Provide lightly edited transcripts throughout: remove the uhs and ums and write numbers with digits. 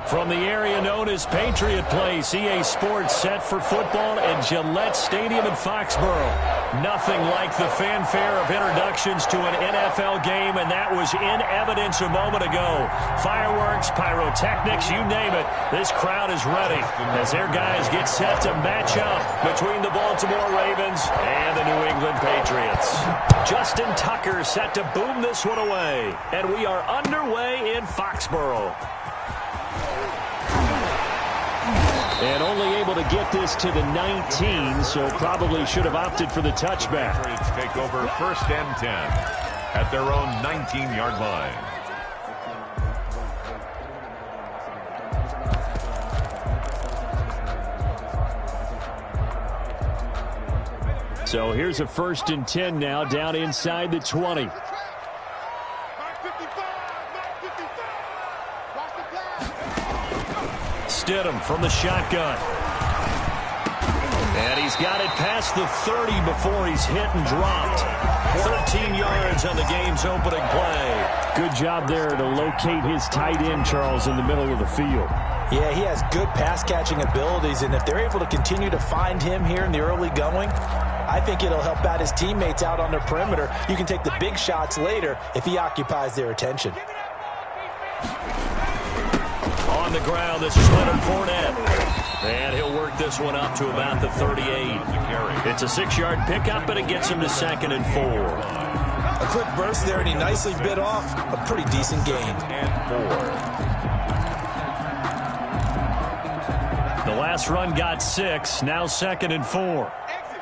From the area known as Patriot Place, EA Sports set for football at Gillette Stadium in Foxborough. Nothing like the fanfare of introductions to an NFL game, and that was in evidence a moment ago. Fireworks, pyrotechnics, you name it. This crowd is ready as their guys get set to match up between the Baltimore Ravens and the New England Patriots. Justin Tucker set to boom this one away, and we are underway in Foxborough. And only able to get this to the 19, so probably should have opted for the touchback. Patriots take over 1st and 10 at their own 19-yard line. So here's a 1st and 10 now, down inside the 20. Stidham from the shotgun. And he's got it past the 30 before he's hit and dropped. 13 yards on the game's opening play. Good job there to locate his tight end, Charles, in the middle of the field. Yeah, he has good pass-catching abilities, and if they're able to continue to find him here in the early going, I think it'll help out his teammates out on the perimeter. You can take the big shots later if he occupies their attention. On the ground, this is Leonard Fournette. And he'll work this one up to about the 38. It's a 6-yard pickup, but it gets him to 2nd and 4. A quick burst there, and he nicely bit off a pretty decent gain. And 4. The last run got 6, now 2nd and 4. Exit.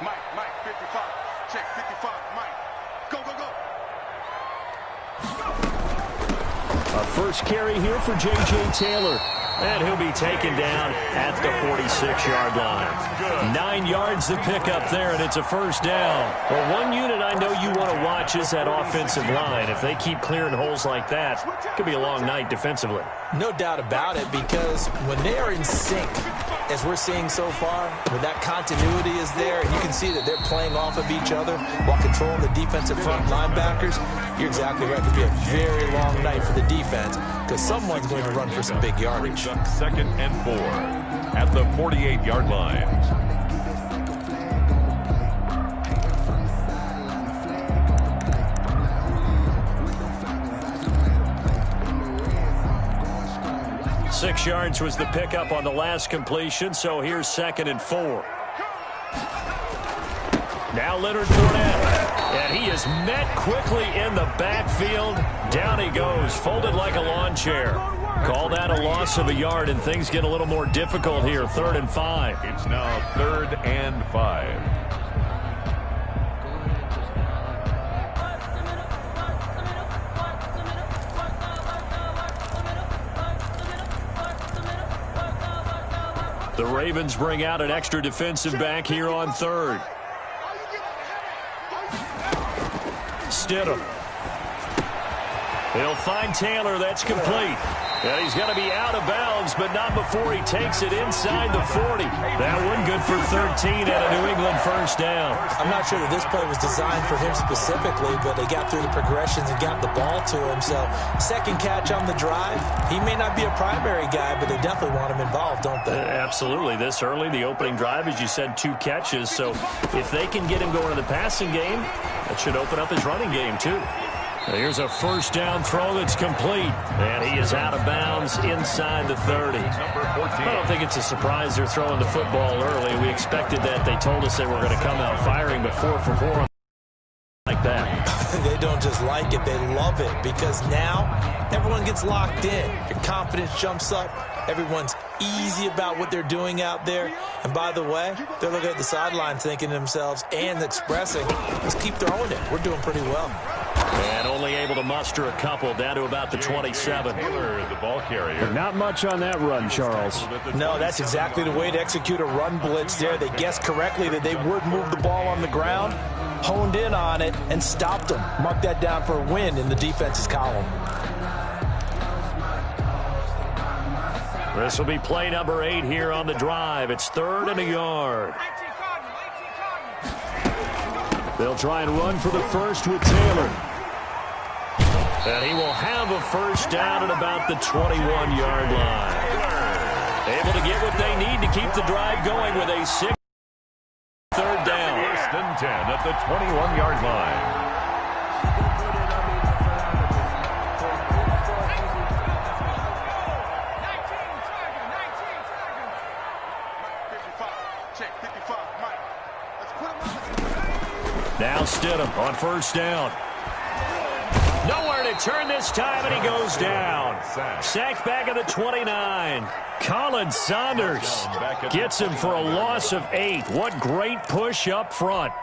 Mike, 55. Check, 55, Mike. Go. A first carry here for J.J. Taylor. And he'll be taken down at the 46-yard line. 9 yards to pick up there, and it's a 1st down. Well, one unit I know you want to watch is that offensive line. If they keep clearing holes like that, it could be a long night defensively. No doubt about it, because when they are in sync, as we're seeing so far, when that continuity is there, and you can see that they're playing off of each other while controlling the defensive front linebackers, you're exactly right. It could be a very long night for the defense because someone's going to run for some big yardage. 2nd and 4 at the 48-yard line. Six yards was the pickup on the last completion, so here's 2nd and 4. Now Leonard Fournette, and he is met quickly in the backfield. Down he goes, folded like a lawn chair. Call that a loss of a yard, and things get a little more difficult here. 3rd and 5. It's now 3rd and 5. The Ravens bring out an extra defensive back here on 3rd. Stidham. He'll find Taylor. That's complete. And he's going to be out of bounds, but not before he takes it inside the 40. That one good for 13 and a New England 1st down. I'm not sure that this play was designed for him specifically, but they got through the progressions and got the ball to him. So, 2nd catch on the drive. He may not be a primary guy, but they definitely want him involved, don't they? Absolutely. This early, the opening drive, as you said, 2 catches. So, if they can get him going in the passing game, that should open up his running game, too. Here's a 1st down throw that's complete. And he is out of bounds inside the 30. I don't think it's a surprise they're throwing the football early. We expected that. They told us they were going to come out firing, but 4 for 4 like that. They don't just like it, they love it, because now everyone gets locked in. Your confidence jumps up. Everyone's easy about what they're doing out there. And by the way, they're looking at the sideline thinking to themselves and expressing, let's keep throwing it. We're doing pretty well. And only able to muster a couple down to about the 27. Taylor, the ball carrier. Not much on that run, Charles. No, that's exactly the way to execute a run blitz there. They guessed correctly that they would move the ball on the ground, honed in on it, and stopped them. Mark that down for a win in the defense's column. This will be play number 8 here on the drive. It's 3rd and a yard. They'll try and run for the 1st with Taylor. And he will have a first down at about the 21-yard line. Able to get what they need to keep the drive going with a 6th third down. First and 10 at the 21-yard line. Now Stidham on first down. Nowhere to turn this time, and he goes down. Sacked back at the 29. Colin Saunders gets him for a loss of 8. What great push up front.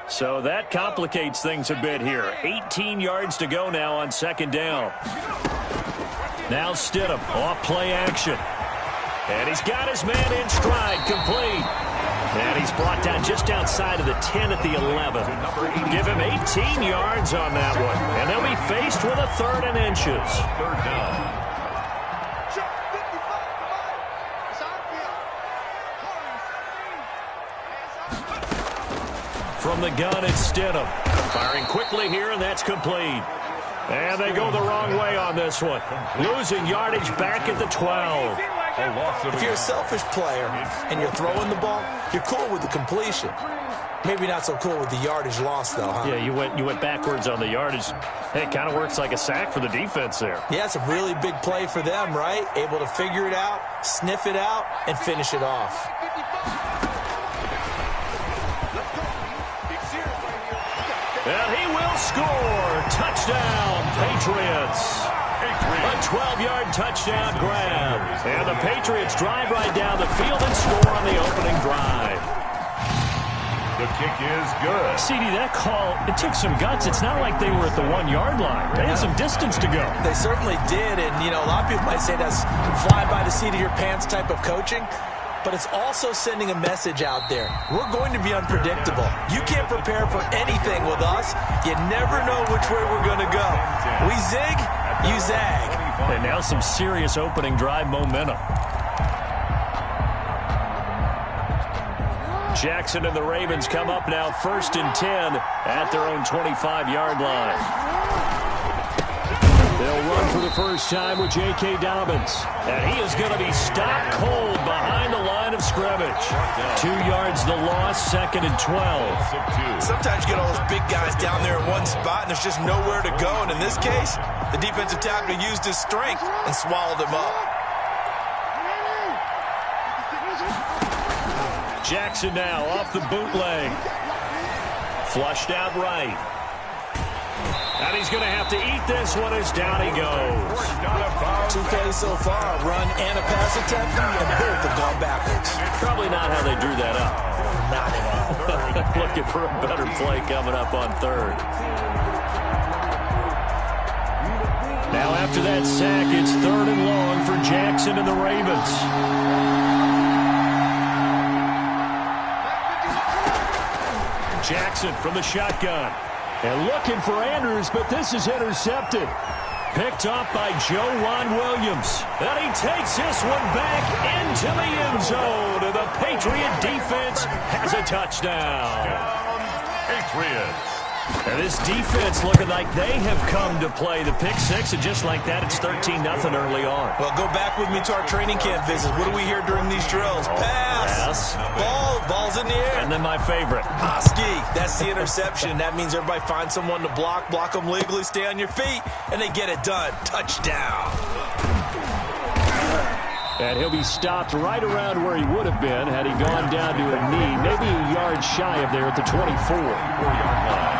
So that complicates things a bit here. 18 yards to go now on second down. Now Stidham off play action. And he's got his man in stride, complete. And he's brought down just outside of the 10 at the 11. Give him 18 yards on that one. And they'll be faced with a 3rd and inches. Third down. From the gun, it's Stidham. Firing quickly here, and that's complete. And they go the wrong way on this one. Losing yardage back at the 12. If you're a selfish player and you're throwing the ball, you're cool with the completion. Maybe not so cool with the yardage loss, though, huh? Yeah, you went backwards on the yardage. Hey, it kind of works like a sack for the defense there. Yeah, it's a really big play for them, right? Able to figure it out, sniff it out, and finish it off. And he will score. Touchdown, Patriots. A 12-yard touchdown grab. And the Patriots drive right down the field and score on the opening drive. The kick is good. CD, that call, it took some guts. It's not like they were at the 1-yard line. They had some distance to go. They certainly did. And, you know, a lot of people might say that's fly by the seat of your pants type of coaching. But it's also sending a message out there. We're going to be unpredictable. You can't prepare for anything with us. You never know which way we're going to go. We zig, you zag. And now some serious opening drive momentum. Jackson and the Ravens come up now 1st and 10 at their own 25-yard line. They'll run for the first time with J.K. Dobbins. And he is going to be stopped cold behind the line of scrimmage. 2 yards the loss, 2nd and 12. Sometimes you get all those big guys down there in one spot, and there's just nowhere to go. And in this case, the defensive tackle used his strength and swallowed him up. Jackson now off the bootleg. Flushed out right. And he's going to have to eat this one as down he goes. 2 plays so far, a run and a pass attempt, and both have gone backwards. Probably not how they drew that up. Not at all. Looking for a better play coming up on 3rd. Now after that sack, it's 3rd and long for Jackson and the Ravens. Jackson from the shotgun. And looking for Andrews, but this is intercepted. Picked off by Joejuan Williams. And he takes this one back into the end zone. And the Patriot defense has a touchdown. Patriots. And this defense looking like they have come to play. The pick 6, and just like that, it's 13-0 early on. Well, go back with me to our training camp visits. What do we hear during these drills? Pass. Ball's in the air. And then my favorite. Ski. That's the interception. That means everybody finds someone to block them legally, stay on your feet, and they get it done. Touchdown. And he'll be stopped right around where he would have been had he gone down to a knee, maybe a yard shy of there at the 24-yard line.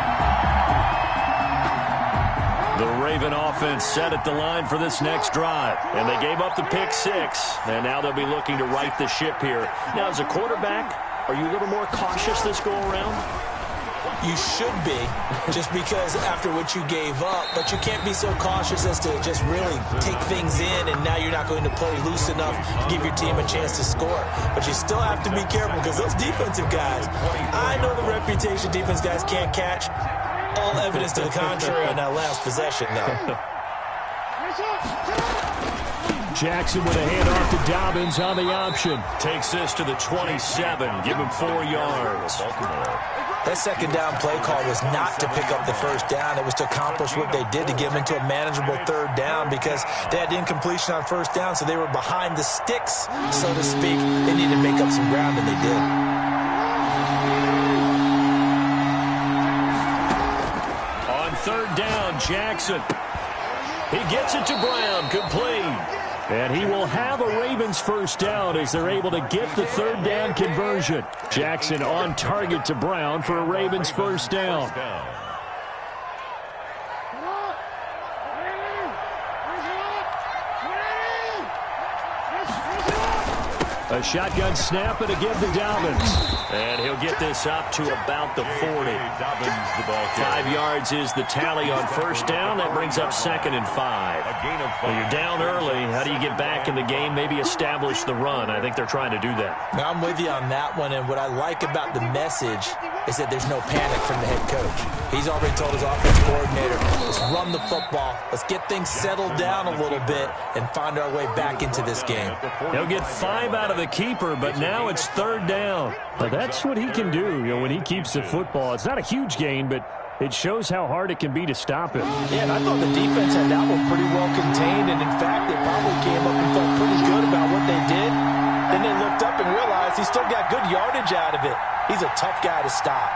The Raven offense set at the line for this next drive. And they gave up the pick 6. And now they'll be looking to right the ship here. Now, as a quarterback, are you a little more cautious this go-around? You should be, just because after what you gave up. But you can't be so cautious as to just really take things in, and now you're not going to play loose enough to give your team a chance to score. But you still have to be careful, because those defensive guys, I know the reputation defense guys can't catch. All evidence to the contrary on that last possession, though. Jackson with a handoff to Dobbins on the option. Takes this to the 27. Give him 4 yards. Baltimore. That second down play call was not to pick up the first down. It was to accomplish what they did to get them into a manageable third down because they had incompletion on first down, so they were behind the sticks, so to speak. They needed to make up some ground, and they did. On third down, Jackson. He gets it to Brown, complete. And he will have a Ravens first down as they're able to get the third down conversion. Jackson on target to Brown for a Ravens first down. A shotgun snap and a give to Dobbins. And he'll get this up to about the 40. 5 yards is the tally on first down. That brings up 2nd and 5. Well, you're down early. How do you get back in the game? Maybe establish the run. I think they're trying to do that. Now, I'm with you on that one, and what I like about the message is that there's no panic from the head coach. He's already told his offense coordinator, let's run the football, let's get things settled down a little bit and find our way back into this game. He'll get 5 out of the keeper, but now it's third down. But that's what he can do, when he keeps the football. It's not a huge gain, but it shows how hard it can be to stop it. Yeah, and I thought the defense had that one pretty well contained, and in fact, they probably came up and felt pretty good about what they did. Then they looked up and realized he still got good yardage out of it. He's a tough guy to stop.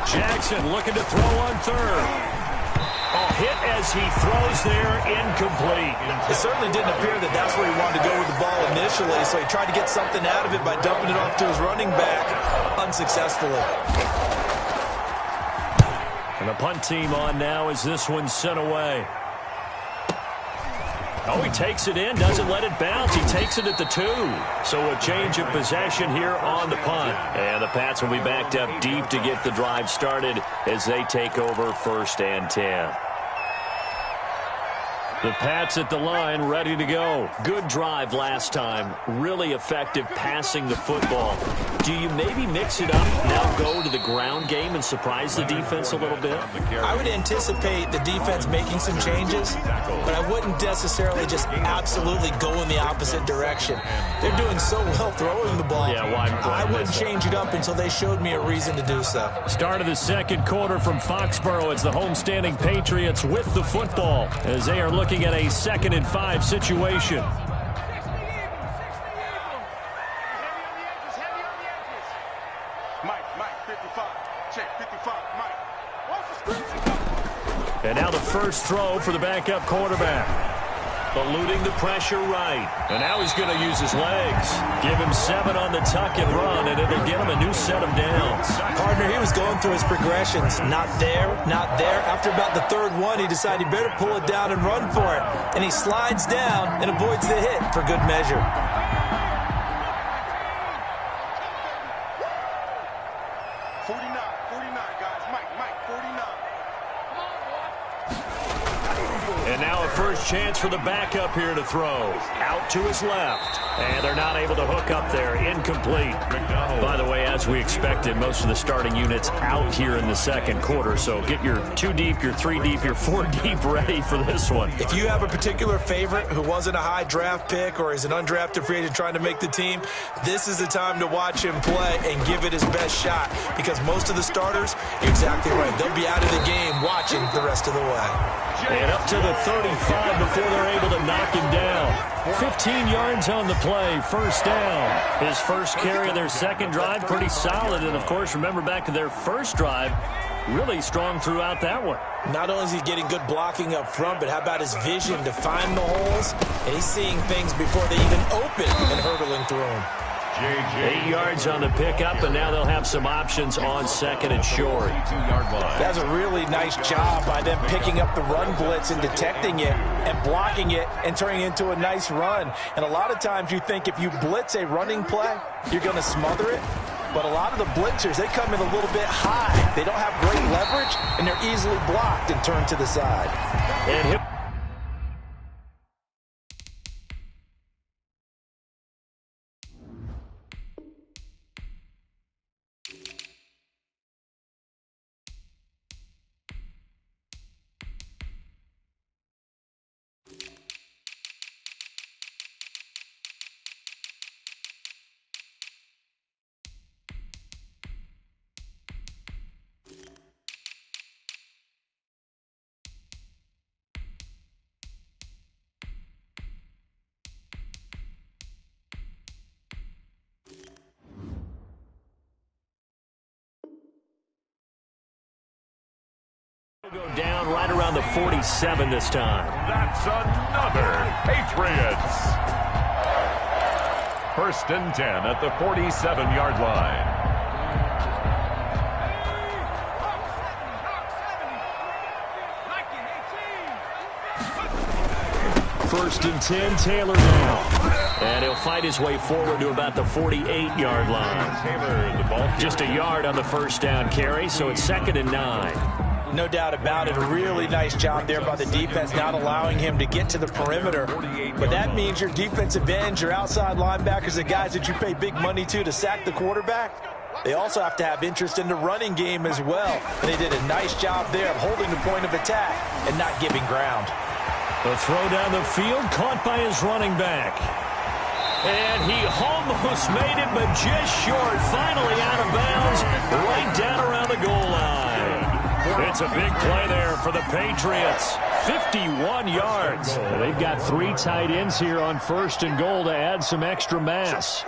Jackson looking to throw on third. Hit as he throws there, incomplete. It certainly didn't appear that that's where he wanted to go with the ball initially, so he tried to get something out of it by dumping it off to his running back unsuccessfully. And the punt team on now as this one's sent away. Oh, he takes it in, doesn't let it bounce. He takes it at the 2. So a change of possession here on the punt. And the Pats will be backed up deep to get the drive started as they take over 1st and 10. The Pats at the line, ready to go. Good drive last time. Really effective passing the football. Do you maybe mix it up, now go to the ground game and surprise the defense a little bit? I would anticipate the defense making some changes, but I wouldn't necessarily just absolutely go in the opposite direction. They're doing so well throwing the ball. Yeah, why I wouldn't change it up until they showed me a reason to do so. Start of the second quarter from Foxborough. It's the homestanding Patriots with the football as they are looking at a 2nd and 5 situation. And now the first throw for the backup quarterback. Eluding the pressure right. And now he's going to use his legs. Give him 7 on the tuck and run, and it'll get him a new set of downs. Partner, he was going through his progressions. Not there, not there. After about the third one, he decided he better pull it down and run for it. And he slides down and avoids the hit for good measure. 49, guys. Mike, 49. And now a first chance for the backup here to throw. Out to his left. And they're not able to hook up there. Incomplete. By the way, as we expected, most of the starting units out here in the second quarter. So get your 2 deep, your 3 deep, your 4 deep ready for this one. If you have a particular favorite who wasn't a high draft pick or is an undrafted free agent trying to make the team, this is the time to watch him play and give it his best shot. Because most of the starters, you're exactly right, they'll be out of the game watching the rest of the way. And up to the 35 before they're able to knock him down. 15 yards on the play, first down. His first carry of their second drive, pretty solid. And, of course, remember back to their first drive, really strong throughout that one. Not only is he getting good blocking up front, but how about his vision to find the holes? And he's seeing things before they even open and hurtling through them. 8 yards on the pickup, and now they'll have some options on 2nd and short. That's a really nice job by them picking up the run blitz and detecting it and blocking it and turning it into a nice run. And a lot of times you think if you blitz a running play, you're going to smother it. But a lot of the blitzers, they come in a little bit high. They don't have great leverage, and they're easily blocked and turned to the side. And Go down right around the 47 this time. That's another Patriots. 1st and 10 at the 47-yard line. 1st and 10, Taylor now. And he'll fight his way forward to about the 48-yard line. Taylor, the ball. Just a yard on the 1st down carry, so it's 2nd and 9. No doubt about it. A really nice job there by the defense, not allowing him to get to the perimeter. But that means your defensive ends, your outside linebackers, the guys that you pay big money to sack the quarterback, they also have to have interest in the running game as well. And they did a nice job there of holding the point of attack and not giving ground. The throw down the field, caught by his running back. And he almost made it, but just short. Finally out of bounds, right down around the goal line. It's a big play there for the Patriots. 51 yards. They've got 3 tight ends here on 1st and goal to add some extra mass.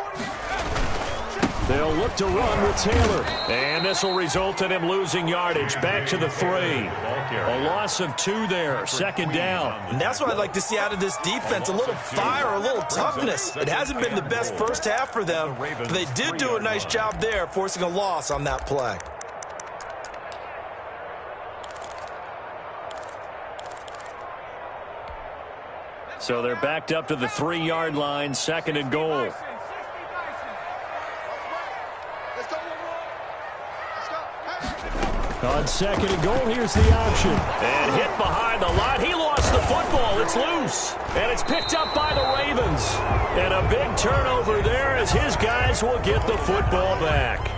They'll look to run with Taylor. And this will result in him losing yardage. Back to the 3. A loss of 2 there. 2nd down. And that's what I'd like to see out of this defense. A little fire, a little toughness. It hasn't been the best first half for them, but they did do a nice job there, forcing a loss on that play. So they're backed up to the 3-yard line, 2nd and goal. On 2nd and goal, here's the option. And hit behind the line. He lost the football. It's loose. And it's picked up by the Ravens. And a big turnover there as his guys will get the football back.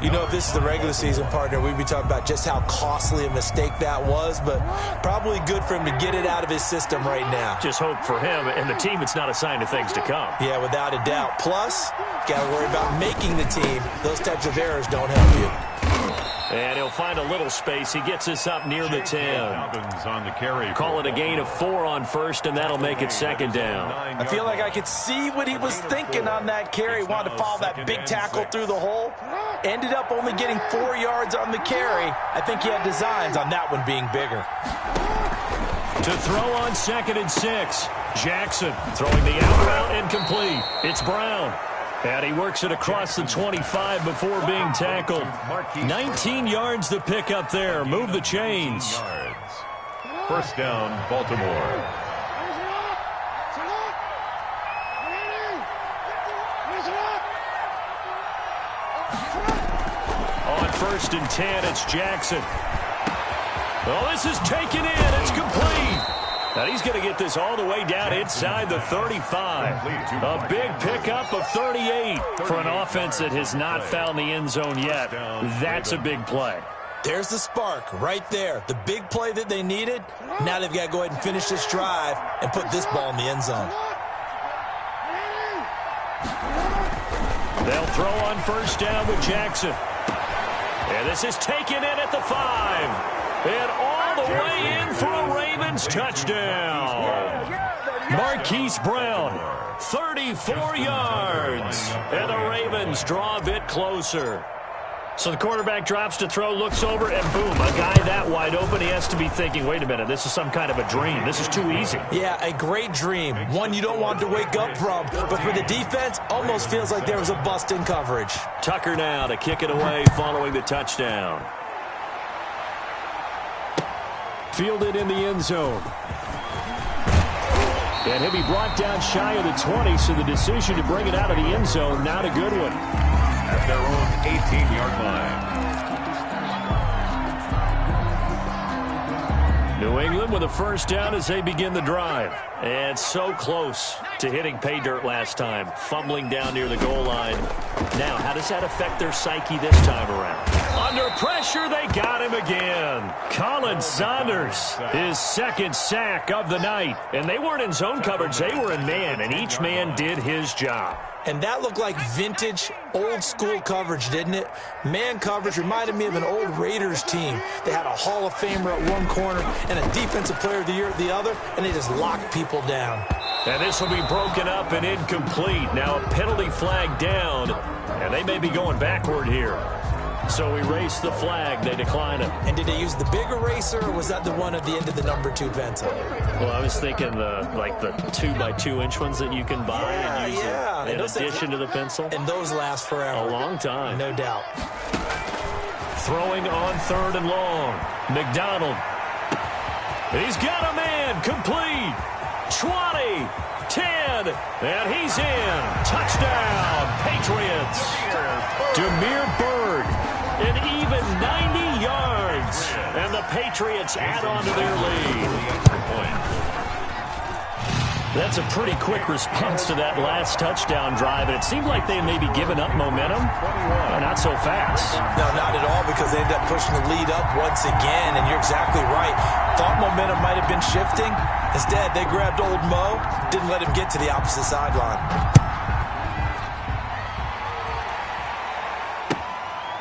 You know, if this is the regular season, partner, we'd be talking about just how costly a mistake that was, but probably good for him to get it out of his system right now. Just hope for him and the team it's not a sign of things to come. Yeah, without a doubt. Plus, got to worry about making the team. Those types of errors don't help you. And he'll find a little space. He gets us up near the 10. On the carry. Call it a gain of 4 on 1st, and that'll make it 2nd down. I feel like I could see what he was thinking on that carry. Wanted to follow that big tackle through the hole. Ended up only getting 4 yards on the carry. I think he had designs on that one being bigger. To throw on 2nd and 6. Jackson throwing the out route incomplete. It's Brown. And he works it across the 25 before being tackled. 19 yards to pick up there. Move the chains. 1st down, Baltimore. On 1st and 10, it's Jackson. Oh, this is taken in. It's complete. Now he's going to get this all the way down inside the 35. A big pickup of 38 for an offense that has not found the end zone yet. That's a big play. There's the spark right there. The big play that they needed. Now they've got to go ahead and finish this drive and put this ball in the end zone. They'll throw on 1st down with Jackson. And this is taken in at the 5. And all the way in for a Ravens touchdown. Marquise Brown, 34 yards. And the Ravens draw a bit closer. So the quarterback drops to throw, looks over, and boom, a guy that wide open. He has to be thinking, wait a minute, this is some kind of a dream. This is too easy. Yeah, a great dream. One you don't want to wake up from. But for the defense, almost feels like there was a bust in coverage. Tucker now to kick it away following the touchdown. Fielded in the end zone. And he'll be brought down shy of the 20, so the decision to bring it out of the end zone, not a good one. At their own 18-yard line. New England with a 1st down as they begin the drive. And so close to hitting pay dirt last time, fumbling down near the goal line. Now, how does that affect their psyche this time around? Under pressure, they got him again. Colin Saunders, his 2nd sack of the night. And they weren't in zone coverage, they were in man, and each man did his job. And that looked like vintage, old-school coverage, didn't it? Man coverage reminded me of an old Raiders team. They had a Hall of Famer at one corner and a Defensive Player of the Year at the other, and they just locked people down. And this will be broken up and incomplete. Now a penalty flag down, and they may be going backward here. So we race the flag. They decline it. And did they use the big eraser, or was that the one at the end of the number 2 pencil? Well, I was thinking the 2x2-inch ones that you can buy and use in addition to the pencil. And those last forever. A long time. No doubt. Throwing on 3rd and long. McDonald. He's got a man. Complete. 20. 10. And he's in. Touchdown, Patriots. Demir Bird. An even 90 yards. And the Patriots add on to their lead. That's a pretty quick response to that last touchdown drive. And it seemed like they maybe given up momentum. Not so fast. No, not at all, because they ended up pushing the lead up once again. And you're exactly right. Thought momentum might have been shifting. Instead, they grabbed old Mo, didn't let him get to the opposite sideline.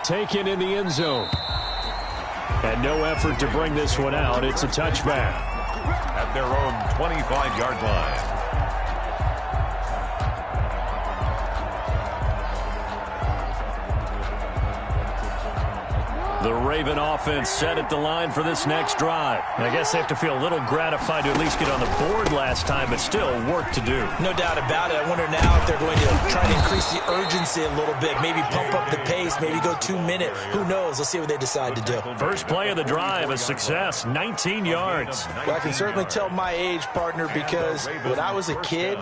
Taken in the end zone. And no effort to bring this one out. It's a touchback. At their own 25-yard line. The Raven offense set at the line for this next drive. I guess they have to feel a little gratified to at least get on the board last time, but still work to do. No doubt about it. I wonder now if they're going to try to increase the urgency a little bit, maybe pump up the pace, maybe go 2-minute. Who knows? Let's see what they decide to do. First play of the drive, a success, 19 yards. Well, I can certainly tell my age, partner, because when I was a kid,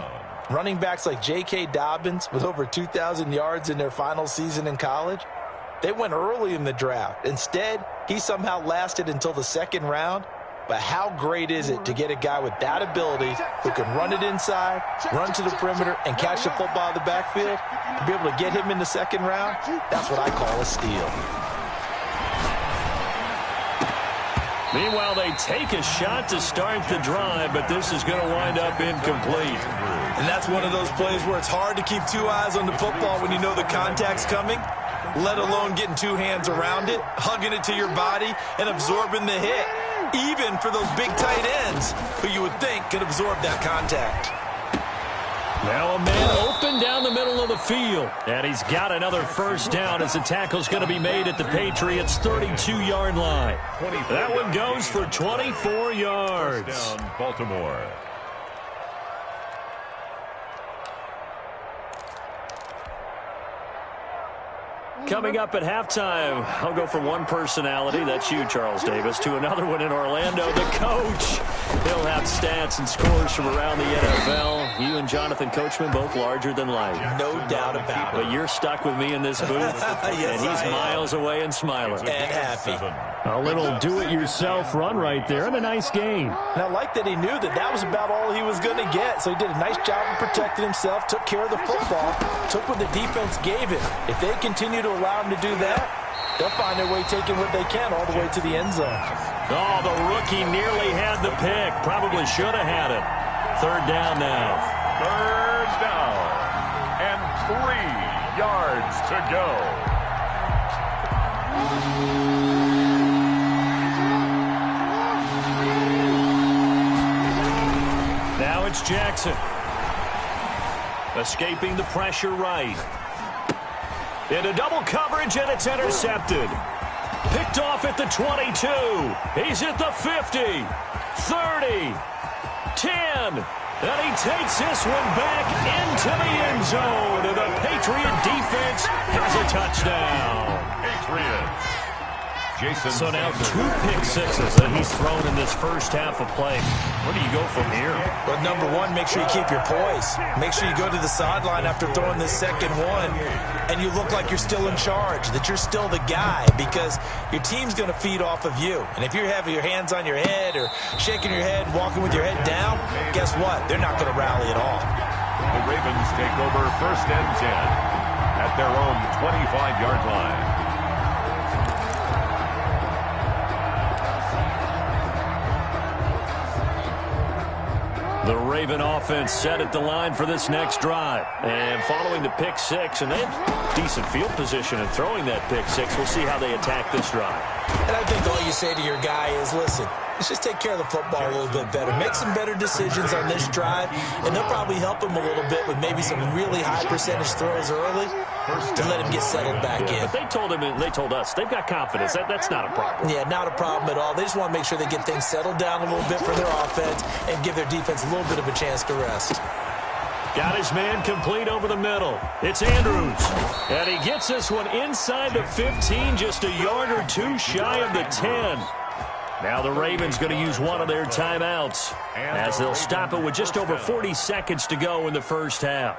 running backs like J.K. Dobbins with over 2,000 yards in their final season in college, they went early in the draft. Instead, he somehow lasted until the 2nd round. But how great is it to get a guy with that ability who can run it inside, run to the perimeter, and catch the football out of the backfield? To be able to get him in the 2nd round, that's what I call a steal. Meanwhile, they take a shot to start the drive, but this is going to wind up incomplete. And that's one of those plays where it's hard to keep 2 eyes on the football when you know the contact's coming, let alone getting 2 hands around it, hugging it to your body, and absorbing the hit, even for those big tight ends who you would think could absorb that contact. Now a man open down the middle of the field. And he's got another first down as the tackle's going to be made at the Patriots' 32-yard line. That one goes for 24 yards. First down, Baltimore. Coming up at halftime, I'll go from one personality, that's you, Charles Davis, to another one in Orlando, the coach. He'll have stats and scores from around the NFL. You and Jonathan Coachman, both larger than life. No doubt about it. But you're stuck with me in this booth, yes, and he's miles away and smiling. And happy. A little do-it-yourself run right there, and a nice game. And I like that he knew that was about all he was going to get. So he did a nice job of protecting himself, took care of the football, took what the defense gave him. If they continue to allow him to do that, they'll find their way taking what they can all the way to the end zone. Oh, the rookie nearly had the pick. Probably should have had it. 3rd down now. 3rd down. And 3 yards to go. Now it's Jackson. Escaping the pressure right. Into double coverage, and it's intercepted. Picked off at the 22. He's at the 50. 30. 10. And he takes this one back into the end zone. And the Patriot defense has a touchdown. Patriots. So now 2 pick sixes that he's thrown in this first half of play. Where do you go from here? Well, number one, make sure you keep your poise. Make sure you go to the sideline after throwing this second one, and you look like you're still in charge, that you're still the guy, because your team's going to feed off of you. And if you're having your hands on your head or shaking your head, walking with your head down, guess what? They're not going to rally at all. The Ravens take over 1st and 10 at their own 25-yard line. The Raven offense set at the line for this next drive. And following the pick 6, and they have decent field position in throwing that pick 6. We'll see how they attack this drive. And I think all you say to your guy is, listen, let's just take care of the football a little bit better. Make some better decisions on this drive, and they'll probably help him a little bit with maybe some really high percentage throws early. to let him get settled back in. But they told us they've got confidence. That's not a problem. Yeah, not a problem at all. They just want to make sure they get things settled down a little bit for their offense and give their defense a little bit of a chance to rest. Got his man complete over the middle. It's Andrews. And he gets this one inside the 15, just a yard or two shy of the 10. Now the Ravens going to use one of their timeouts as they'll stop it with just over 40 seconds to go in the first half.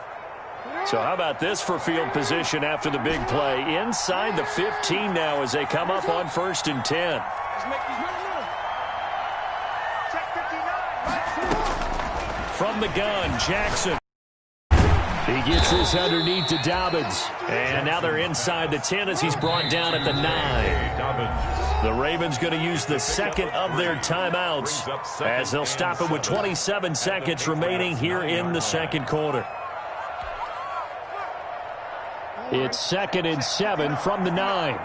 So how about this for field position after the big play? Inside the 15 now as they come up on 1st and 10. From the gun, Jackson. He gets this underneath to Dobbins. And now they're inside the 10 as he's brought down at the 9. The Ravens going to use the second of their timeouts as they'll stop it with 27 seconds remaining here in the second quarter. It's 2nd and 7 from the 9.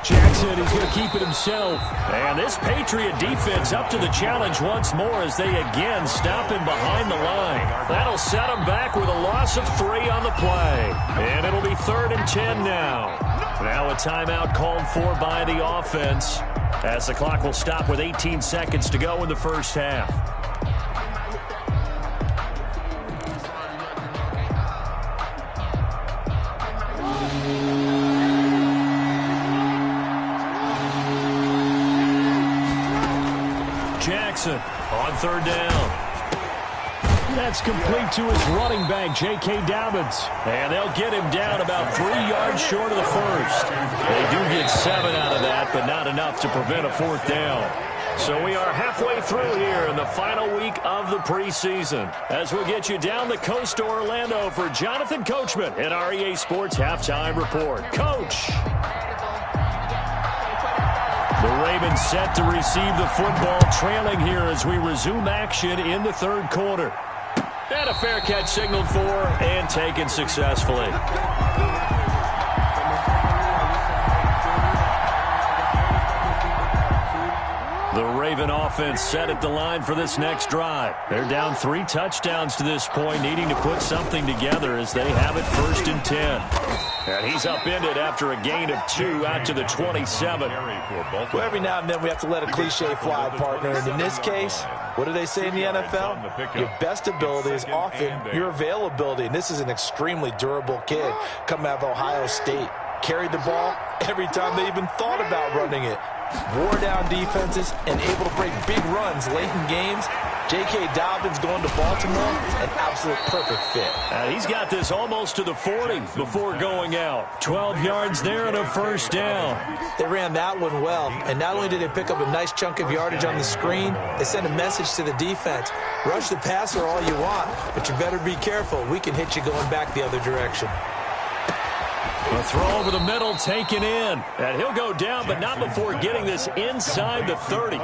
Jackson is going to keep it himself. And this Patriot defense up to the challenge once more as they again stop him behind the line. That'll set him back with a loss of 3 on the play. And it'll be 3rd and 10 now. Now a timeout called for by the offense as the clock will stop with 18 seconds to go in the first half. Jackson on 3rd down. That's complete to his running back, J.K. Dobbins. And they'll get him down about 3 yards short of the first. They do get 7 out of that, but not enough to prevent a 4th down. So we are halfway through here in the final week of the preseason as we'll get you down the coast to Orlando for Jonathan Coachman at our EA Sports Halftime Report. Coach! The Ravens set to receive the football, trailing here as we resume action in the 3rd quarter. And a fair catch signaled for and taken successfully. The Raven offense set at the line for this next drive. They're down 3 touchdowns to this point, needing to put something together as they have it 1st and 10. And he's upended after a gain of 2 out to the 27. Well, every now and then we have to let a cliche fly, partner. And in this case, what do they say in the NFL? Your best ability is often your availability. And this is an extremely durable kid coming out of Ohio State. Carried the ball every time they even thought about running it. Wore down defenses and able to break big runs late in games. J.K. Dobbins going to Baltimore, an absolute perfect fit. He's got this almost to the 40 before going out. 12 yards there and a 1st down. They ran that one well, and not only did they pick up a nice chunk of yardage on the screen, they sent a message to the defense. Rush the passer all you want, but you better be careful. We can hit you going back the other direction. A throw over the middle taken in. And he'll go down, but not before getting this inside the 30.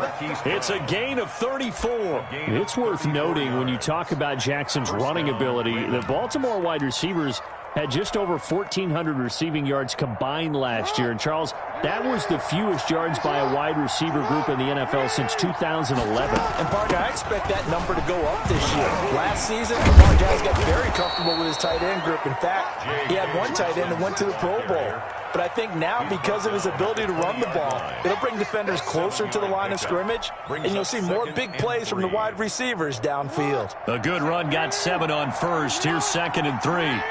It's a gain of 34. It's worth noting when you talk about Jackson's running ability, the Baltimore wide receivers had just over 1,400 receiving yards combined last year. And, Charles, that was the fewest yards by a wide receiver group in the NFL since 2011. And, partner, I expect that number to go up this year. Last season, Lamar Jackson got very comfortable with his tight end group. In fact, he had one tight end that went to the Pro Bowl. But I think now, because of his ability to run the ball, it'll bring defenders closer to the line of scrimmage, and you'll see more big plays from the wide receivers downfield. A good run got 7 on 1st. Here's 2nd and 3.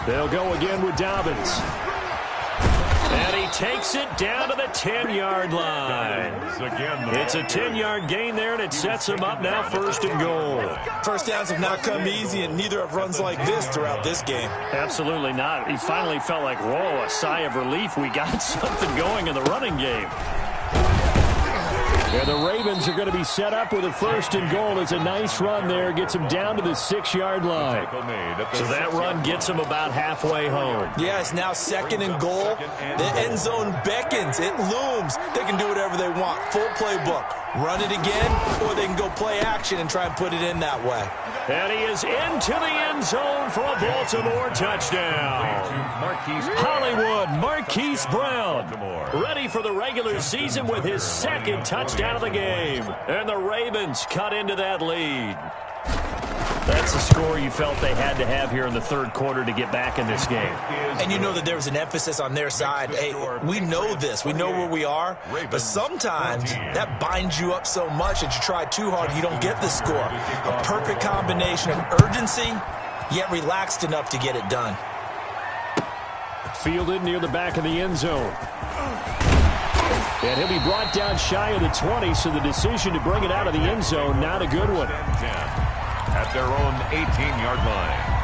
They'll go again with Dobbins. And he takes it down to the 10-yard line. It's a 10-yard gain there, and it sets him up now 1st and goal. First downs have not come easy, and neither have runs like this throughout this game. Absolutely not. He finally felt like, whoa, a sigh of relief. We got something going in the running game. Yeah, the Ravens are going to be set up with a 1st and goal. It's a nice run there. Gets him down to the 6-yard line. So that run gets him about halfway home. Yeah, it's now 2nd and goal. The end zone beckons. It looms. They can do whatever they want. Full playbook. Run it again, or they can go play action and try and put it in that way. And he is into the end zone for a Baltimore touchdown. Hollywood Marquise Brown, ready for the regular season with his 2nd touchdown touchdown of the game. And the Ravens cut into that lead. That's the score you felt they had to have here in the third quarter to get back in this game. And you know that there was an emphasis on their side. Hey, we know this. We know where we are. But sometimes that binds you up so much that you try too hard, you don't get the score. A perfect combination of urgency, yet relaxed enough to get it done. Fielded near the back of the end zone. And he'll be brought down shy of the 20, so the decision to bring it out of the end zone, not a good one. At their own 18-yard line.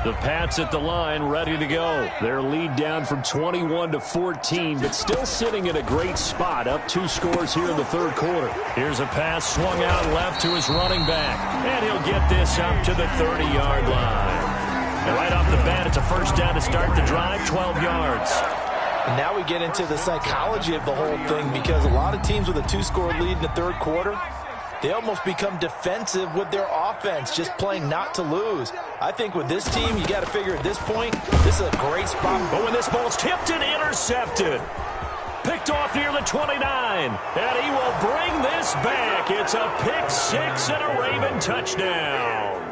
The Pats at the line, ready to go. Their lead down from 21 to 14, but still sitting in a great spot, up 2 scores here in the third quarter. Here's a pass swung out left to his running back, and he'll get this up to the 30-yard line. And right off the bat, it's a first down to start the drive, 12 yards. And now we get into the psychology of the whole thing, because a lot of teams with a 2-score lead in the third quarter, they almost become defensive with their offense, just playing not to lose. I think with this team, you got to figure at this point, this is a great spot. But when this ball's tipped and intercepted, picked off near the 29, and he will bring this back. It's a pick 6 and a Raven touchdown.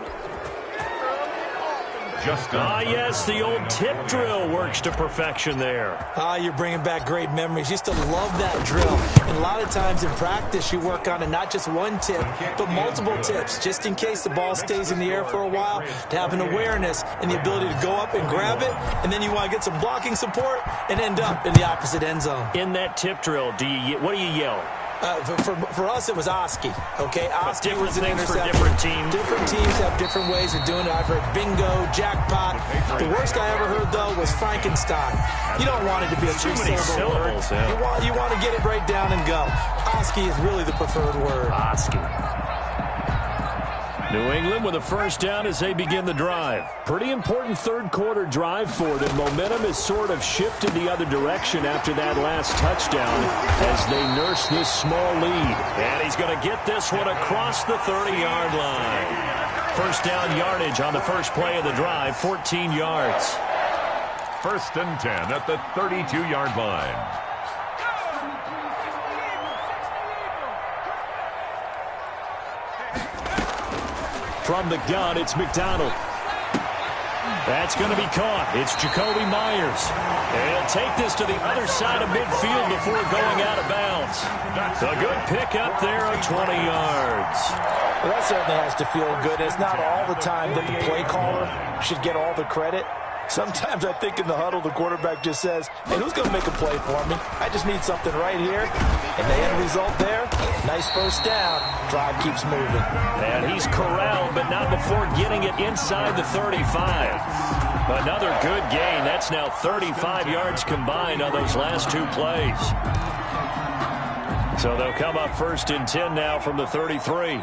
Yes, the old tip drill works to perfection there. You're bringing back great memories. Used to love that drill. And a lot of times in practice, you work on it, not just one tip, but multiple tips, just in case the ball stays in the air for a while, to have an awareness and the ability to go up and grab it, and then you want to get some blocking support and end up in the opposite end zone. In that tip drill, what do you yell? For us, it was Oski. Okay, Oski was an interception. For different teams. Different teams have different ways of doing it. I've heard bingo, jackpot. The worst I ever heard, though, was Frankenstein. You don't want it to be a 3-syllable word. Yeah. You want to get it right down and go. Oski is really the preferred word. Oski. New England with a first down as they begin the drive. Pretty important third quarter drive for them. Momentum has sort of shifted the other direction after that last touchdown as they nurse this small lead. And he's going to get this one across the 30-yard line. First down yardage on the first play of the drive, 14 yards. First and 10 at the 32-yard line. From the gun, it's McDonald. That's going to be caught. It's Jacoby Myers. And he'll take this to the other side of midfield before going out of bounds. A good pickup there of 20 yards. Well, that certainly has to feel good. It's not all the time that the play caller should get all the credit. Sometimes I think in the huddle, the quarterback just says, hey, who's going to make a play for me? I just need something right here. And the end result there, nice first down. Drive keeps moving. And he's corralled, but not before getting it inside the 35. Another good gain. That's now 35 yards combined on those last 2 plays. So they'll come up first and 10 now from the 33.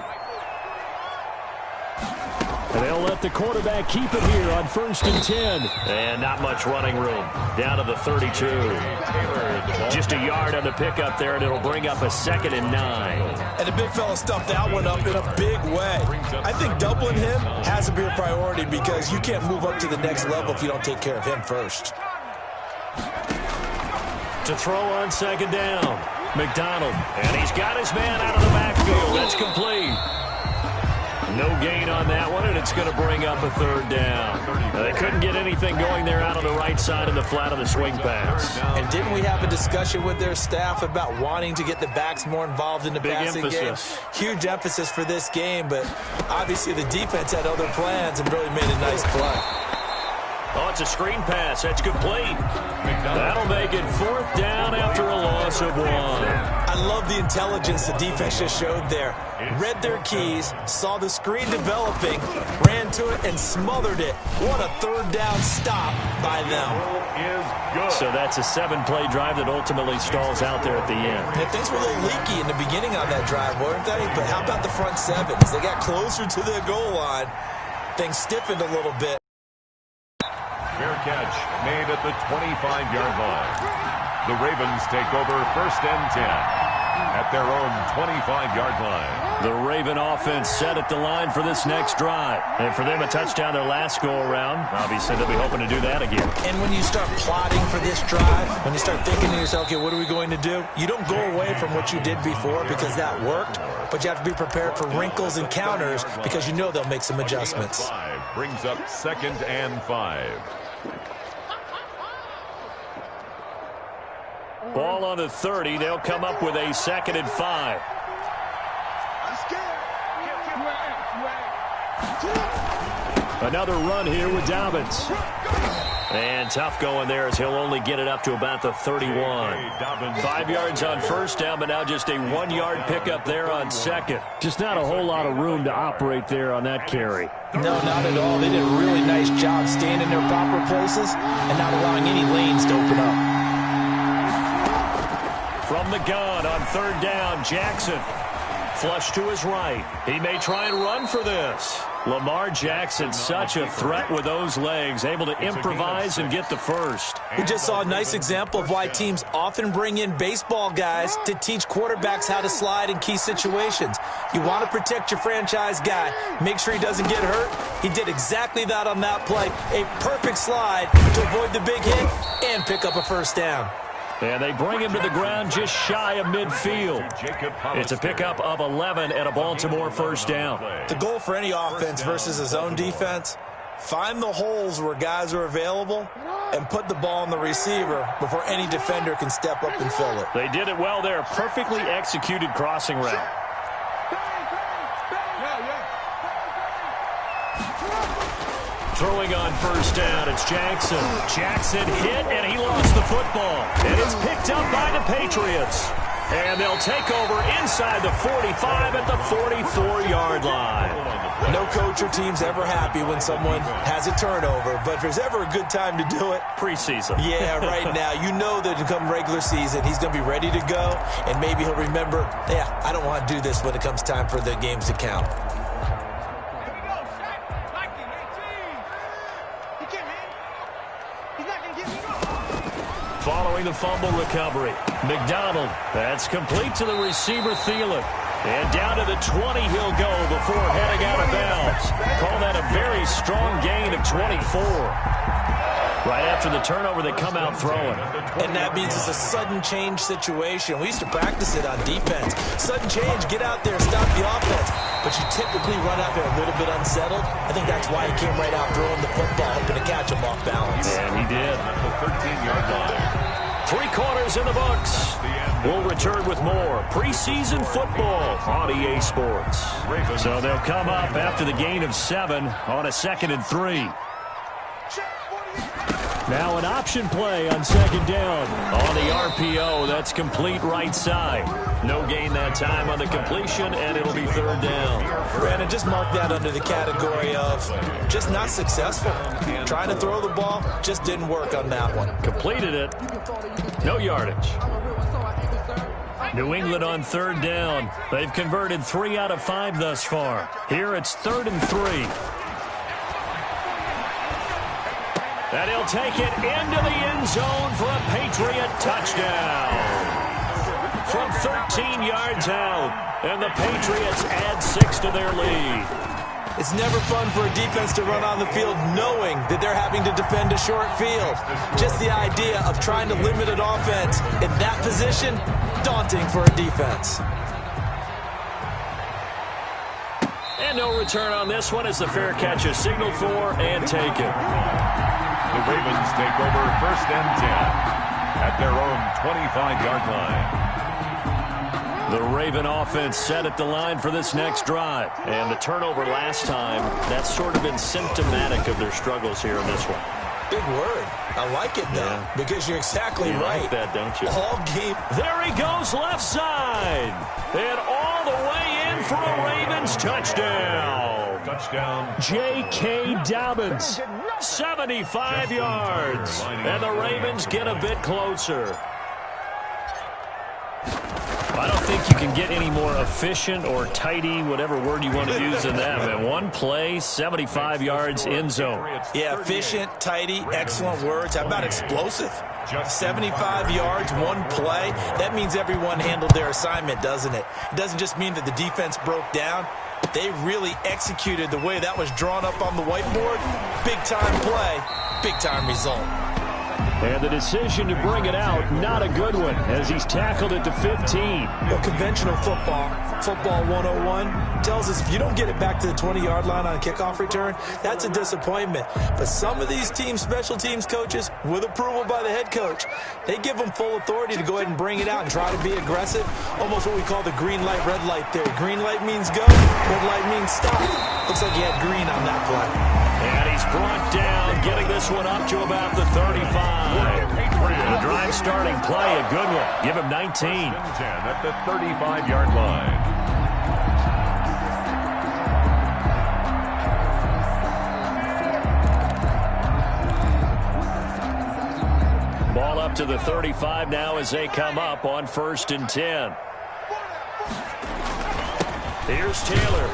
And they'll let the quarterback keep it here on first and 10. And not much running room. Down to the 32. Just a yard on the pickup there, and it'll bring up a 2nd and 9. And the big fella stuffed that one up in a big way. I think doubling him has to be a priority because you can't move up to the next level if you don't take care of him first. To throw on 2nd down, McDonald. And he's got his man out of the backfield. That's complete. No gain on that one, and it's going to bring up a 3rd down. They couldn't get anything going there out on the right side of the flat of the swing pass. And didn't we have a discussion with their staff about wanting to get the backs more involved in the passing game? Huge emphasis for this game, but obviously the defense had other plans and really made a nice play. Oh, it's a screen pass. That's complete. That'll make it 4th down after a loss of 1. I love the intelligence the defense just showed there. Read their keys, saw the screen developing, ran to it, and smothered it. What a 3rd down stop by them. So that's a 7-play drive that ultimately stalls out there at the end. And things were a little leaky in the beginning on that drive, weren't they? But how about the front 7? As they got closer to the goal line, things stiffened a little bit. Fair catch made at the 25-yard line. The Ravens take over first and 10 at their own 25-yard line. The Raven offense set at the line for this next drive. And for them, a touchdown their last go-around. Obviously, they'll be hoping to do that again. And when you start plotting for this drive, when you start thinking to yourself, okay, what are we going to do? You don't go away from what you did before because that worked, but you have to be prepared for wrinkles and counters because you know they'll make some adjustments. Brings up 2nd and 5. Ball on the 30. They'll come up with a 2nd and 5. Another run here with Dobbins. And tough going there as he'll only get it up to about the 31. 5 yards on first down, but now just a 1-yard pickup there on second. Just not a whole lot of room to operate there on that carry. No, not at all. They did a really nice job staying in their proper places and not allowing any lanes to open up. From the gun on 3rd down, Jackson. Flush to his right. He may try and run for this. Lamar Jackson, such a threat with those legs, able to improvise and get the first. We just saw a nice example of why teams often bring in baseball guys to teach quarterbacks how to slide in key situations. You want to protect your franchise guy. Make sure he doesn't get hurt. He did exactly that on that play. A perfect slide to avoid the big hit and pick up a first down. And they bring him to the ground just shy of midfield. It's a pickup of 11 at a Baltimore first down. The goal for any offense versus a zone defense, find the holes where guys are available and put the ball on the receiver before any defender can step up and fill it. They did it well there. Perfectly executed crossing route. Throwing on first down, it's Jackson. Jackson hit, and he lost the football. And it's picked up by the Patriots. And they'll take over inside the 45 at the 44-yard line. No coach or team's ever happy when someone has a turnover, but if there's ever a good time to do it, preseason. Yeah, right now. You know that come regular season, he's going to be ready to go, and maybe he'll remember, yeah, I don't want to do this when it comes time for the games to count. Following the fumble recovery, McDonald, that's complete to the receiver, Thielen. And down to the 20 he'll go before heading out of bounds. Call that a very strong gain of 24. Right after the turnover, they come out throwing. And that means it's a sudden change situation. We used to practice it on defense. Sudden change, get out there, stop the offense. But you typically run out there a little bit unsettled. I think that's why he came right out throwing the football, hoping to catch him off balance. And he did. The 13-yard line. 3 quarters in the books. We'll return with more preseason football on EA Sports. So they'll come up after the gain of 7 on a 2nd and 3. Now an option play on 2nd down. On the RPO, that's complete right side. No gain that time on the completion, and it'll be 3rd down. Brandon, just mark that under the category of just not successful. Trying to throw the ball, just didn't work on that one. Completed it. No yardage. New England on 3rd down. They've converted 3 out of 5 thus far. Here it's 3rd and 3. And he'll take it into the end zone for a Patriot touchdown. From 13 yards out, and the Patriots add 6 to their lead. It's never fun for a defense to run on the field knowing that they're having to defend a short field. Just the idea of trying to limit an offense in that position, daunting for a defense. And no return on this one as the fair catch is signaled for and taken. The Ravens take over 1st and 10 at their own 25-yard line. The Raven offense set at the line for this next drive. And the turnover last time, that's sort of been symptomatic of their struggles here in this one. Big word. I like it, though, because you're exactly right. Like that, don't you? All game. There he goes left side. And all the way in for a Ravens touchdown. Touchdown. J.K. Dobbins, 75 yards. And the Ravens get a bit closer. I don't think you can get any more efficient or tidy, whatever word you want to use in that. Man, one play, 75 yards, end zone. Yeah, efficient, tidy, excellent words. How about explosive? 75 yards, one play. That means everyone handled their assignment, doesn't it? It doesn't just mean that the defense broke down. They really executed the way that was drawn up on the whiteboard. Big-time play, big-time result. And the decision to bring it out, not a good one, as he's tackled at the 15. Well, conventional football 101, tells us if you don't get it back to the 20-yard line on a kickoff return, that's a disappointment. But some of these team special teams coaches, with approval by the head coach, they give them full authority to go ahead and bring it out and try to be aggressive. Almost what we call the green light, red light theory. Green light means go, red light means stop. Looks like he had green on that play. And he's brought down, getting this one up to about the 35. The drive starting play, a good one. Give him 19. 10 at the 35-yard line. Ball up to the 35 now as they come up on 1st and 10. Here's Taylor.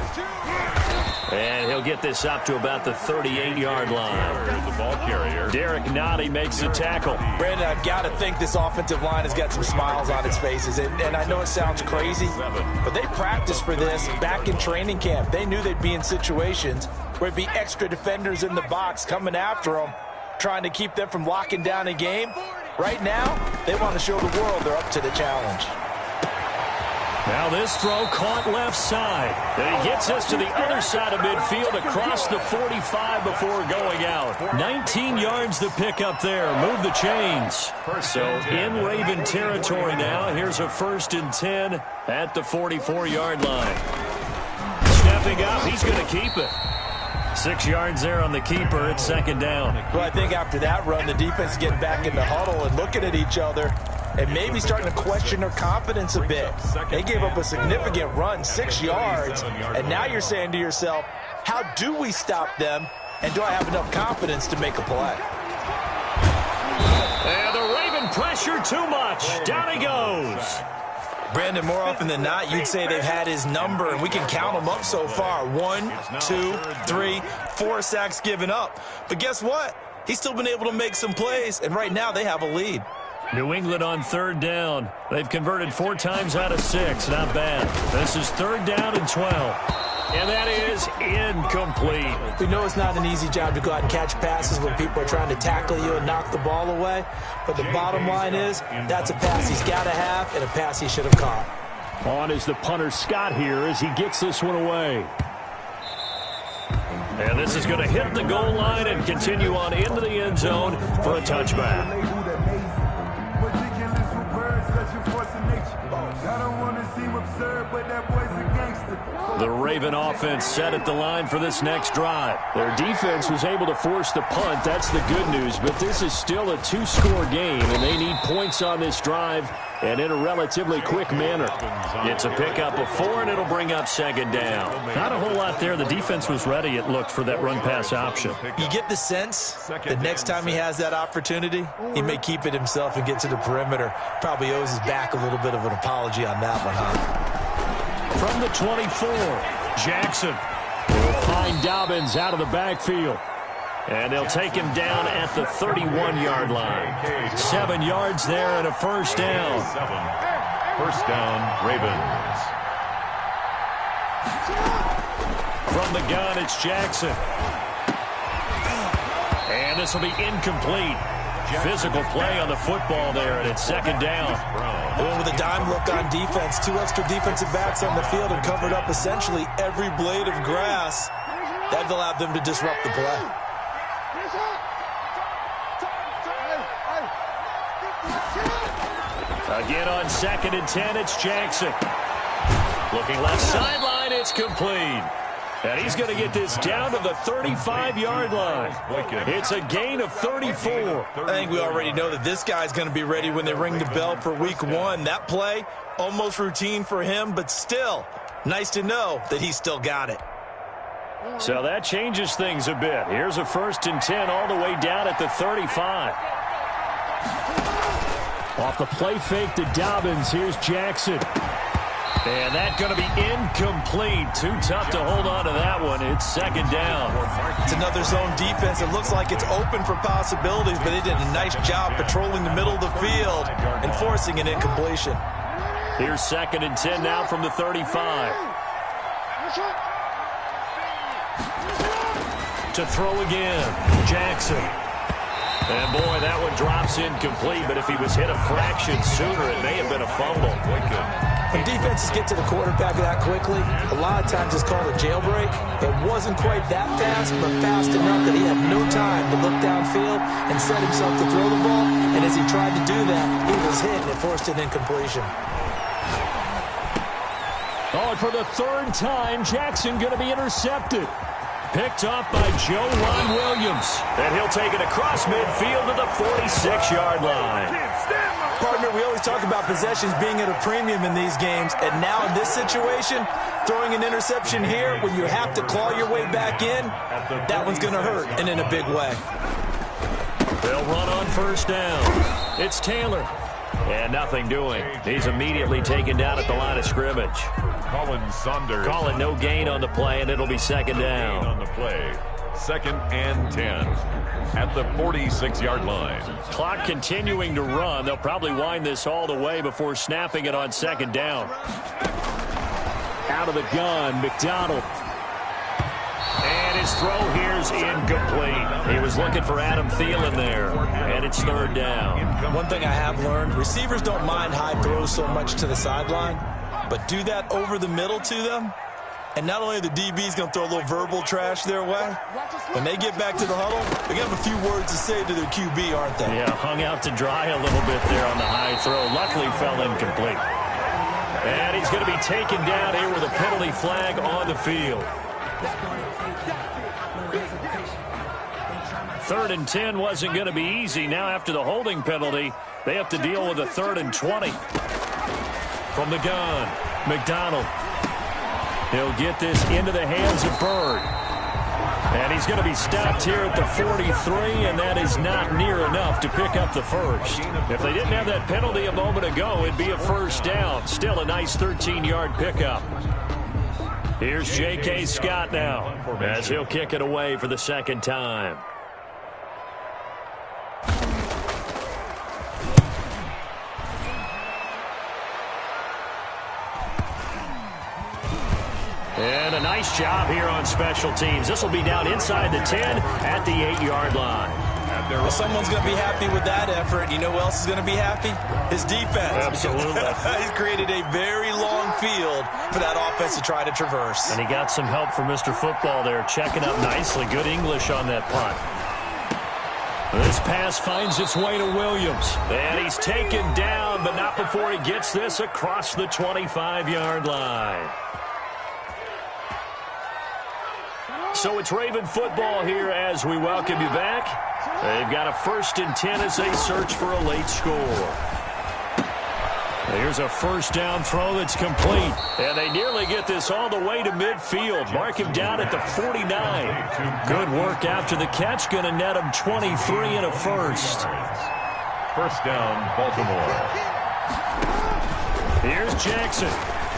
And he'll get this up to about the 38-yard line. Here's the ball carrier. Derek Nottie makes the tackle. Brandon, I've got to think this offensive line has got some smiles on its faces. And I know it sounds crazy, but they practiced for this back in training camp. They knew they'd be in situations where it'd be extra defenders in the box coming after them, trying to keep them from locking down a game. Right now, they want to show the world they're up to the challenge. Now this throw caught left side. And he gets us to the other side of midfield across the 45 before going out. 19 yards to pick up there. Move the chains. So in Raven territory now. Here's a 1st and 10 at the 44-yard line. Stepping up, he's going to keep it. 6 yards there on the keeper. It's 2nd down. Well, I think after that run, the defense is getting back in the huddle and looking at each other and maybe starting to question their confidence a bit. They gave up a significant run, 6 yards, and now you're saying to yourself, how do we stop them, and do I have enough confidence to make a play? And the Raven pressure too much. Down he goes. Brandon, more often than not, you'd say they've had his number, and we can count them up so far. 1, 2, 3, 4 sacks given up. But guess what? He's still been able to make some plays, and right now they have a lead. New England on 3rd down. They've converted 4 times out of 6. Not bad. This is 3rd down and 12. And that is incomplete. We know it's not an easy job to go out and catch passes when people are trying to tackle you and knock the ball away. But the bottom line is, that's a pass he's got to have and a pass he should have caught. On is the punter Scott here as he gets this one away. And this is going to hit the goal line and continue on into the end zone for a touchback. The Raven offense set at the line for this next drive. Their defense was able to force the punt. That's the good news. But this is still a 2-score game, and they need points on this drive and in a relatively quick manner. It's a pickup of 4, and it'll bring up 2nd down. Not a whole lot there. The defense was ready, it looked, for that run-pass option. You get the sense that next time he has that opportunity, he may keep it himself and get to the perimeter. Probably owes his back a little bit of an apology on that one, huh? From the 24, Jackson will find Dobbins out of the backfield. And they'll take him down at the 31-yard line. 7 yards there and a 1st down. 1st down, Ravens. From the gun, it's Jackson. And this will be incomplete. Physical play on the football there, and it's 2nd down. Going with a dime look on defense. 2 extra defensive backs on the field and covered up essentially every blade of grass. That allowed them to disrupt the play. Again on 2nd and 10, it's Jackson. Looking left sideline, it's complete. And he's going to get this down to the 35-yard line. It's a gain of 34. I think we already know that this guy's going to be ready when they ring the bell for week 1. That play, almost routine for him, but still, nice to know that he's still got it. So that changes things a bit. Here's a 1st and 10 all the way down at the 35. Off the play fake to Dobbins, here's Jackson. And that's going to be incomplete. Too tough to hold on to that one. It's second down. It's another zone defense. It looks like it's open for possibilities, but they did a nice job patrolling the middle of the field and forcing an incompletion. Here's second and 10 now from the 35. To throw again, Jackson. And boy, that one drops incomplete, but if he was hit a fraction sooner, it may have been a fumble. When defenses get to the quarterback that quickly, a lot of times it's called a jailbreak. It wasn't quite that fast, but fast enough that he had no time to look downfield and set himself to throw the ball. And as he tried to do that, he was hit and it forced an incompletion. Oh, and for the third time, Jackson going to be intercepted. Picked off by Joe Ron Williams. And he'll take it across midfield to the 46-yard line. Partner, we always talk about possessions being at a premium in these games. And now in this situation, throwing an interception here when you have to claw your way back in, that one's going to hurt, and in a big way. They'll run on first down. It's Taylor. And nothing doing. He's immediately taken down at the line of scrimmage. Colin Saunders. Calling no gain on the play, and it'll be second down. On the play. Second and 10 at the 46-yard line. Clock continuing to run. They'll probably wind this all the way before snapping it on second down. Out of the gun, McDonald. And his throw here's incomplete. He was looking for Adam Thielen there, and it's third down. One thing I have learned, receivers don't mind high throws so much to the sideline, but do that over the middle to them, and not only are the DBs going to throw a little verbal trash their way, when they get back to the huddle, they're going to have a few words to say to their QB, aren't they? Yeah, hung out to dry a little bit there on the high throw. Luckily fell incomplete. And he's going to be taken down here with a penalty flag on the field. Third and 10 wasn't going to be easy. Now after the holding penalty, they have to deal with a 3rd and 20. From the gun, McDonald. He'll get this into the hands of Bird. And he's going to be stopped here at the 43, and that is not near enough to pick up the first. If they didn't have that penalty a moment ago, it'd be a first down. Still a nice 13-yard pickup. Here's J.K. Scott now as he'll kick it away for the second time. And a nice job here on special teams. This will be down inside the 10 at the 8-yard line. Well, someone's going to be happy with that effort. You know who else is going to be happy? His defense. Absolutely. He's created a very long field for that offense to try to traverse. And he got some help from Mr. Football there, checking up nicely. Good English on that punt. This pass finds its way to Williams. And he's taken down, but not before he gets this across the 25-yard line. So it's Raven football here as we welcome you back. They've got a 1st and 10 as they search for a late score. Here's a first down throw that's complete. And they nearly get this all the way to midfield. Mark him down at the 49. Good work after the catch. Going to net him 23 and a first. First down, Baltimore. Here's Jackson.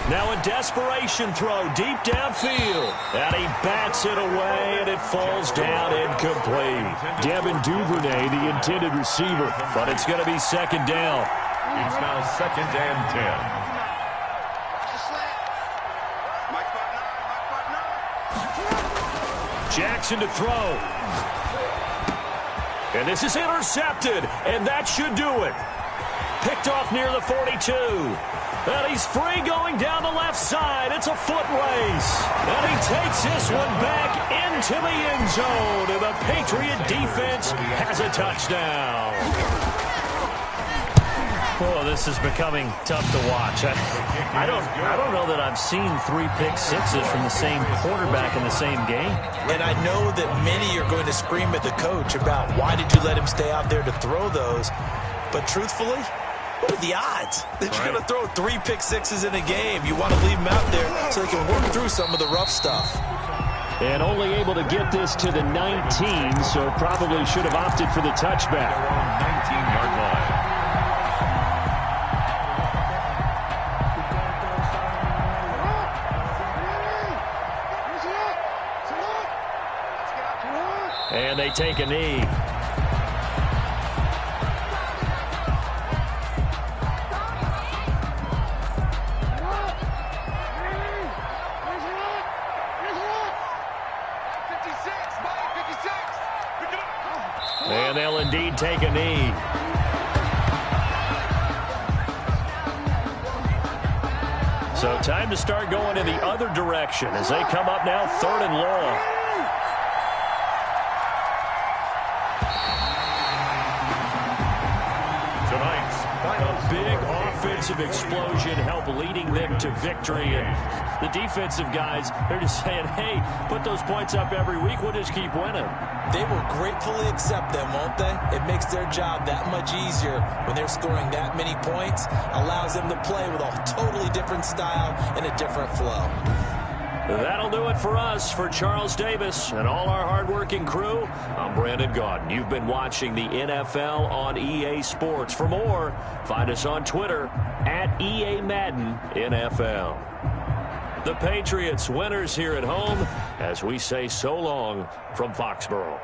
Now a desperation throw deep downfield. And he bats it away, and it falls down incomplete. Devin Duvernay, the intended receiver, but it's going to be second down. It's now second and 10. Jackson to throw. And this is intercepted, and that should do it. Picked off near the 42. And he's free going down the left side. It's a foot race. And he takes this one back into the end zone. And the Patriot defense has a touchdown. Oh, this is becoming tough to watch. I don't know that I've seen 3 pick sixes from the same quarterback in the same game. And I know that many are going to scream at the coach about why did you let him stay out there to throw those. But truthfully, what are the odds that you're going to throw 3 pick sixes in a game? You want to leave them out there so they can work through some of the rough stuff. And only able to get this to the 19, so probably should have opted for the touchback. 19-yard line. And they take a knee. And they'll indeed take a knee. So time to start going in the other direction as they come up now 3rd and long. Tonight's A big offensive explosion helped leading them to victory. And the defensive guys, they're just saying, hey, put those points up every week. We'll just keep winning. They will gratefully accept them, won't they? It makes their job that much easier when they're scoring that many points. Allows them to play with a totally different style and a different flow. That'll do it for us. For Charles Davis and all our hardworking crew, I'm Brandon Gaudin. You've been watching the NFL on EA Sports. For more, find us on Twitter at EA Madden NFL. The Patriots winners here at home as we say so long from Foxborough.